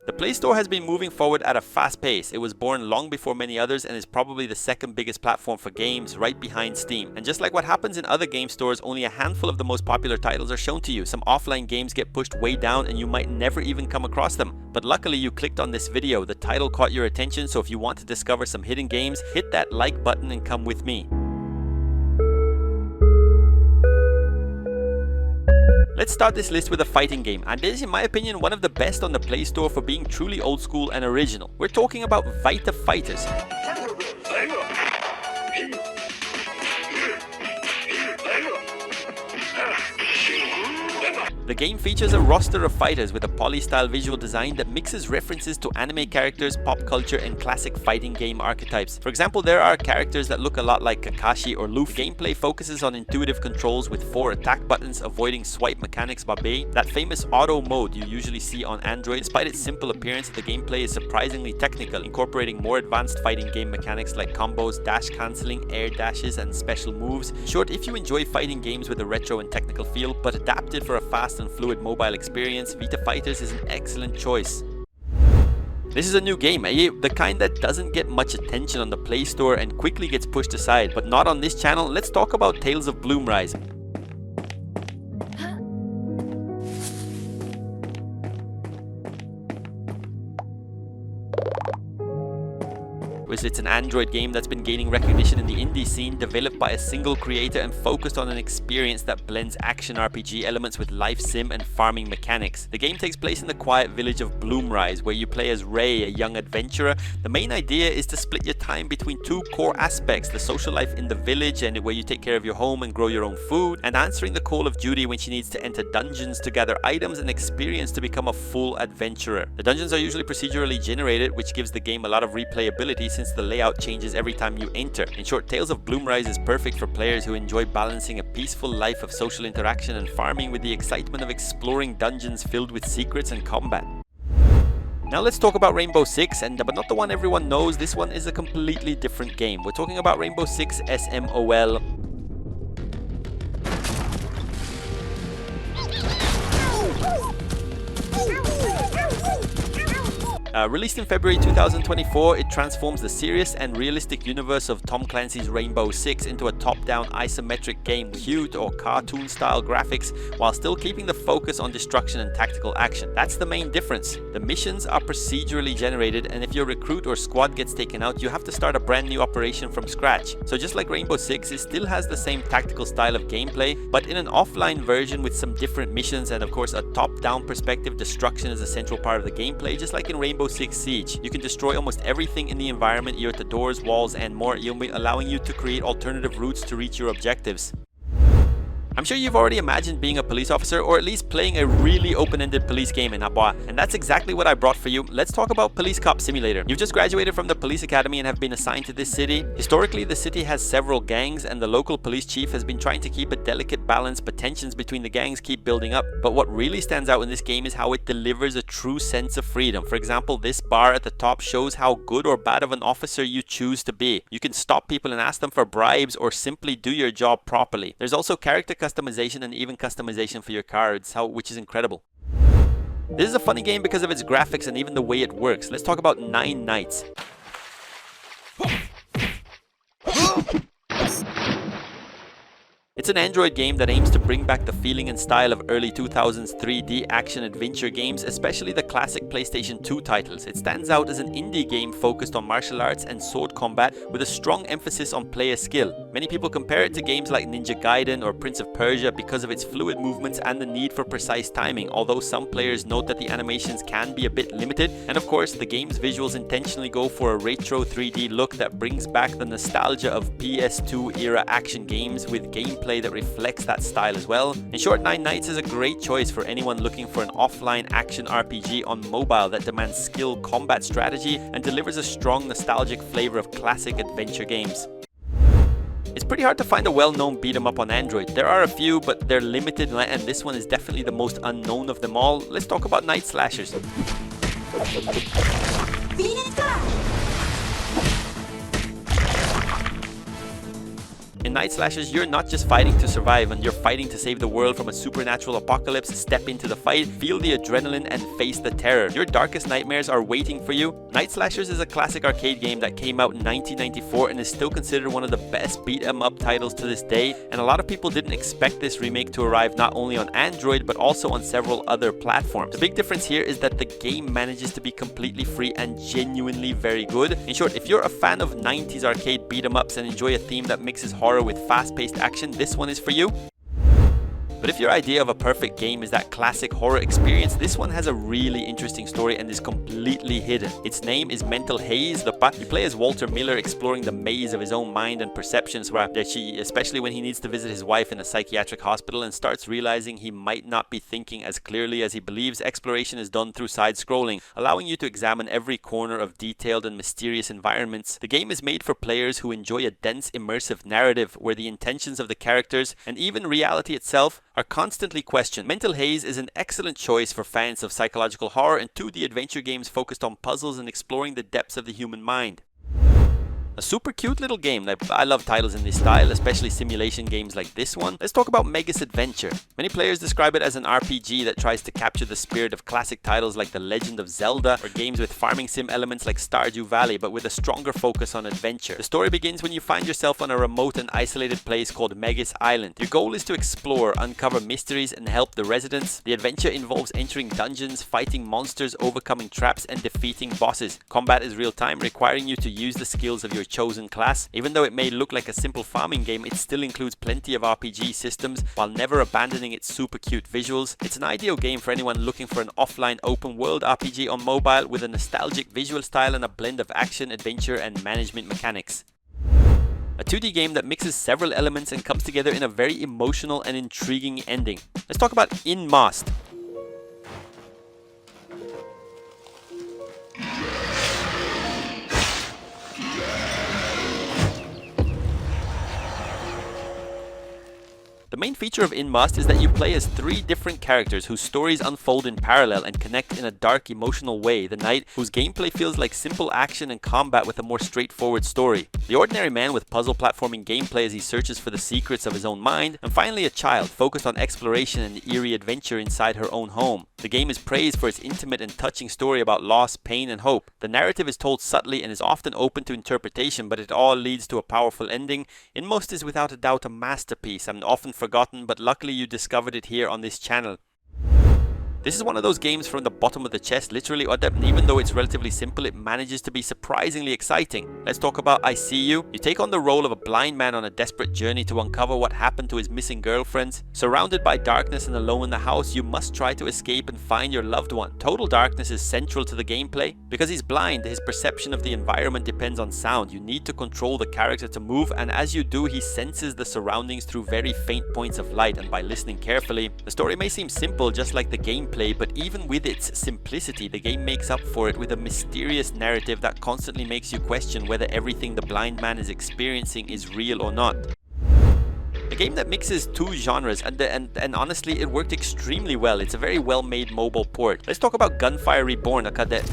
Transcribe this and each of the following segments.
The Play Store has been moving forward at a fast pace. It was born long before many others and is probably the second biggest platform for games, right behind Steam. And just like what happens in other game stores, only a handful of the most popular titles are shown to you. Some offline games get pushed way down and you might never even come across them. But luckily you clicked on this video, the title caught your attention, so if you want to discover some hidden games, hit that like button and come with me. Let's start this list with a fighting game, and this is in my opinion one of the best on the Play Store for being truly old school and original. We're talking about VITA Fighters. The game features a roster of fighters with a poly-style visual design that mixes references to anime characters, pop culture, and classic fighting game archetypes. For example, there are characters that look a lot like Kakashi or Luffy. The gameplay focuses on intuitive controls with 4 attack buttons, avoiding swipe mechanics by Bay. That famous auto mode you usually see on Android. Despite its simple appearance, the gameplay is surprisingly technical, incorporating more advanced fighting game mechanics like combos, dash cancelling, air dashes, and special moves. In short, if you enjoy fighting games with a retro and technical feel, but adapted for a fast and fluid mobile experience, VITA Fighters is an excellent choice. This is a new game, the kind that doesn't get much attention on the Play Store and quickly gets pushed aside, but not on this channel. Let's talk about Tales of BLOOMRISE. It's an Android game that's been gaining recognition in the indie scene, developed by a single creator and focused on an experience that blends action RPG elements with life sim and farming mechanics. The game takes place in the quiet village of BLOOMRISE, where you play as Ray, a young adventurer. The main idea is to split your time between 2 core aspects: the social life in the village, and where you take care of your home and grow your own food, and answering the call of duty when she needs to enter dungeons to gather items and experience to become a full adventurer. The dungeons are usually procedurally generated, which gives the game a lot of replayability since the layout changes every time you enter. In short, Tales of BLOOMRISE is perfect for players who enjoy balancing a peaceful life of social interaction and farming with the excitement of exploring dungeons filled with secrets and combat. Now let's talk about Rainbow Six, but not the one everyone knows. This one is a completely different game. We're talking about Rainbow Six SMOL. Released in February 2024, it transforms the serious and realistic universe of Tom Clancy's Rainbow Six into a top-down isometric game with cute or cartoon-style graphics while still keeping the focus on destruction and tactical action. That's the main difference. The missions are procedurally generated, and if your recruit or squad gets taken out, you have to start a brand new operation from scratch. So just like Rainbow Six, it still has the same tactical style of gameplay, but in an offline version with some different missions, and of course a top-down perspective. Destruction is a central part of the gameplay, just like in Rainbow Six Siege. You can destroy almost everything in the environment, either the doors, walls, and more, allowing you to create alternative routes to reach your objectives. I'm sure you've already imagined being a police officer, or at least playing a really open-ended police game in Abois, and that's exactly what I brought for you. Let's talk about Police Cop Simulator. You've just graduated from the police academy and have been assigned to this city. Historically, the city has several gangs, and the local police chief has been trying to keep a delicate balance, but tensions between the gangs keep building up. But what really stands out in this game is how it delivers a true sense of freedom. For example, this bar at the top shows how good or bad of an officer you choose to be. You can stop people and ask them for bribes, or simply do your job properly. There's also character customization and even customization for your cards, which is incredible. This is a funny game because of its graphics and even the way it works. Let's talk about 9 Nights. It's an Android game that aims to bring back the feeling and style of early 2000s 3D action-adventure games, especially the classic PlayStation 2 titles. It stands out as an indie game focused on martial arts and sword combat with a strong emphasis on player skill. Many people compare it to games like Ninja Gaiden or Prince of Persia because of its fluid movements and the need for precise timing, although some players note that the animations can be a bit limited. And of course, the game's visuals intentionally go for a retro 3D look that brings back the nostalgia of PS2 era action games with gameplay that reflects that style as well. In short, 9 Nights is a great choice for anyone looking for an offline action RPG on mobile that demands skill, combat strategy, and delivers a strong nostalgic flavor of classic adventure games. It's pretty hard to find a well-known beat-em-up on Android. There are a few, but they're limited, and this one is definitely the most unknown of them all. Let's talk about Night Slashers. In In night slashers, you're not just fighting to survive, and you're fighting to save the world from a supernatural apocalypse. Step into the fight, feel the adrenaline, and face the terror. Your darkest nightmares are waiting for you. Night Slashers is a classic arcade game that came out in 1994 and is still considered one of the best beat-em-up titles to this day, and a lot of people didn't expect this remake to arrive not only on Android but also on several other platforms. The big difference here is that the game manages to be completely free and genuinely very good. In short, if you're a fan of 90s arcade beat-em-ups and enjoy a theme that mixes horror with fast-paced action, this one is for you. But if your idea of a perfect game is that classic horror experience, this one has a really interesting story and is completely hidden. Its name is Mental Haze. You play as Walter Miller exploring the maze of his own mind and perceptions, especially when he needs to visit his wife in a psychiatric hospital and starts realizing he might not be thinking as clearly as he believes. Exploration is done through side-scrolling, allowing you to examine every corner of detailed and mysterious environments. The game is made for players who enjoy a dense, immersive narrative where the intentions of the characters and even reality itself are constantly questioned. Mental Haze is an excellent choice for fans of psychological horror and 2D adventure games focused on puzzles and exploring the depths of the human mind. A super cute little game. I love titles in this style, especially simulation games like this one. Let's talk about MEGIS Adventure. Many players describe it as an RPG that tries to capture the spirit of classic titles like The Legend of Zelda, or games with farming sim elements like Stardew Valley, but with a stronger focus on adventure. The story begins when you find yourself on a remote and isolated place called MEGIS Island. Your goal is to explore, uncover mysteries, and help the residents. The adventure involves entering dungeons, fighting monsters, overcoming traps, and defeating bosses. Combat is real-time, requiring you to use the skills of your chosen class. Even though it may look like a simple farming game, it still includes plenty of RPG systems while never abandoning its super cute visuals. It's an ideal game for anyone looking for an offline open world RPG on mobile with a nostalgic visual style and a blend of action, adventure, and management mechanics. A 2D game that mixes several elements and comes together in a very emotional and intriguing ending. Let's talk about INMOST. The main feature of INMOST is that you play as 3 different characters whose stories unfold in parallel and connect in a dark, emotional way. The knight, whose gameplay feels like simple action and combat with a more straightforward story. The ordinary man with puzzle platforming gameplay as he searches for the secrets of his own mind. And finally, a child focused on exploration and eerie adventure inside her own home. The game is praised for its intimate and touching story about loss, pain, and hope. The narrative is told subtly and is often open to interpretation, but it all leads to a powerful ending. INMOST is without a doubt a masterpiece and often forgotten, but luckily you discovered it here on this channel. This is one of those games from the bottom of the chest, literally, and even though it's relatively simple, it manages to be surprisingly exciting. Let's talk about I See You. You take on the role of a blind man on a desperate journey to uncover what happened to his missing girlfriends. Surrounded by darkness and alone in the house, you must try to escape and find your loved one. Total darkness is central to the gameplay. Because he's blind, his perception of the environment depends on sound. You need to control the character to move, and as you do, he senses the surroundings through very faint points of light, and by listening carefully. The story may seem simple, just like the gameplay, but even with its simplicity, the game makes up for it with a mysterious narrative that constantly makes you question whether everything the blind man is experiencing is real or not. A game that mixes 2 genres, and honestly, it worked extremely well. It's a very well-made mobile port. Let's talk about GUNFIRE Reborn, a cadet.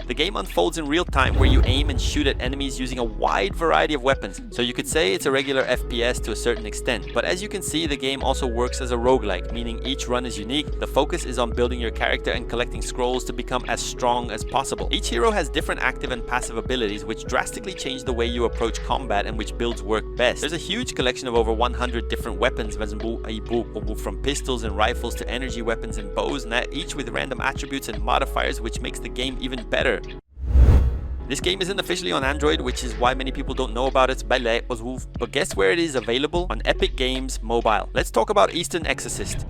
The game unfolds in real time where you aim and shoot at enemies using a wide variety of weapons. So you could say it's a regular FPS to a certain extent, but as you can see, the game also works as a roguelike, meaning each run is unique. The focus is on building your character and collecting scrolls to become as strong as possible. Each hero has different active and passive abilities which drastically change the way you approach combat and which builds work best. There's a huge collection of over 100 different weapons, from pistols and rifles to energy weapons and bows, each with random attributes and modifiers, which makes the game even better. This game isn't officially on Android, which is why many people don't know about it, but guess where it is available? On Epic Games Mobile. Let's talk about Eastern Exorcist.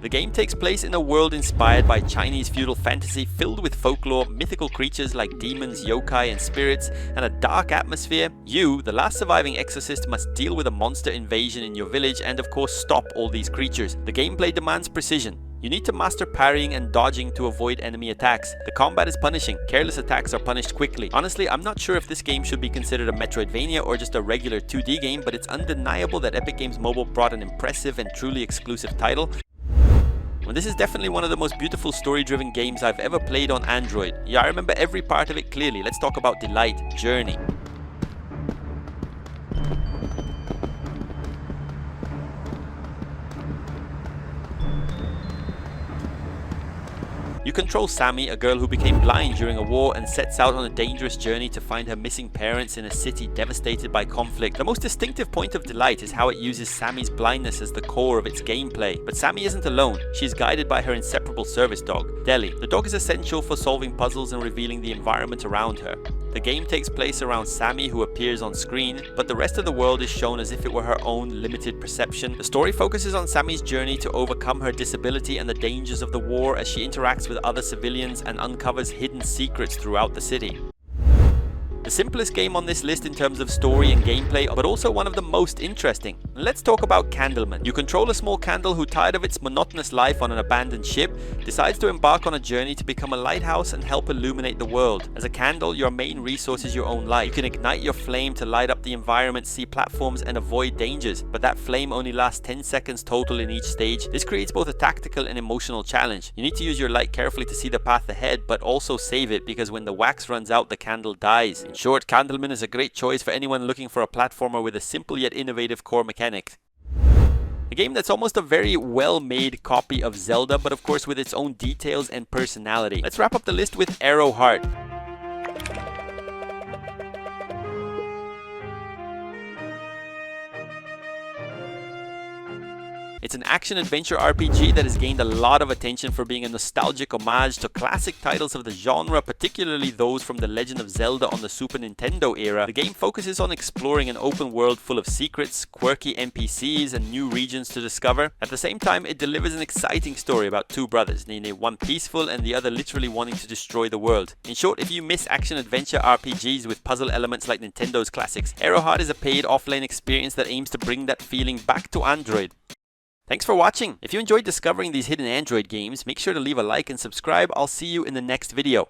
The game takes place in a world inspired by Chinese feudal fantasy filled with folklore, mythical creatures like demons, yokai, and spirits, and a dark atmosphere. You, the last surviving exorcist, must deal with a monster invasion in your village and of course stop all these creatures. The gameplay demands precision. You need to master parrying and dodging to avoid enemy attacks. The combat is punishing, careless attacks are punished quickly. Honestly, I'm not sure if this game should be considered a Metroidvania or just a regular 2D game, but it's undeniable that Epic Games Mobile brought an impressive and truly exclusive title. And this is definitely one of the most beautiful story-driven games I've ever played on Android. Yeah, I remember every part of it clearly. Let's talk about Delight, Journey. You control Sammy, a girl who became blind during a war and sets out on a dangerous journey to find her missing parents in a city devastated by conflict. The most distinctive point of Delight is how it uses Sammy's blindness as the core of its gameplay. But Sammy isn't alone. She is guided by her inseparable service dog, Deli. The dog is essential for solving puzzles and revealing the environment around her. The game takes place around Sammy, who appears on screen, but the rest of the world is shown as if it were her own limited perception. The story focuses on Sammy's journey to overcome her disability and the dangers of the war as she interacts with other civilians and uncovers hidden secrets throughout the city. The simplest game on this list in terms of story and gameplay, but also one of the most interesting. Let's talk about Candleman. You control a small candle who, tired of its monotonous life on an abandoned ship, decides to embark on a journey to become a lighthouse and help illuminate the world. As a candle, your main resource is your own light. You can ignite your flame to light up the environment, see platforms, and avoid dangers, but that flame only lasts 10 seconds total in each stage. This creates both a tactical and emotional challenge. You need to use your light carefully to see the path ahead, but also save it, because when the wax runs out, the candle dies. In short, Candleman is a great choice for anyone looking for a platformer with a simple yet innovative core mechanic. A game that's almost a very well-made copy of Zelda, but of course with its own details and personality. Let's wrap up the list with AIROHEARTH. It's an action-adventure RPG that has gained a lot of attention for being a nostalgic homage to classic titles of the genre, particularly those from The Legend of Zelda on the Super Nintendo era. The game focuses on exploring an open world full of secrets, quirky NPCs, and new regions to discover. At the same time, it delivers an exciting story about two brothers, namely one peaceful and the other literally wanting to destroy the world. In short, if you miss action-adventure RPGs with puzzle elements like Nintendo's classics, AIROHEARTH is a paid offline experience that aims to bring that feeling back to Android. Thanks for watching. If you enjoyed discovering these hidden Android games, make sure to leave a like and subscribe. I'll see you in the next video.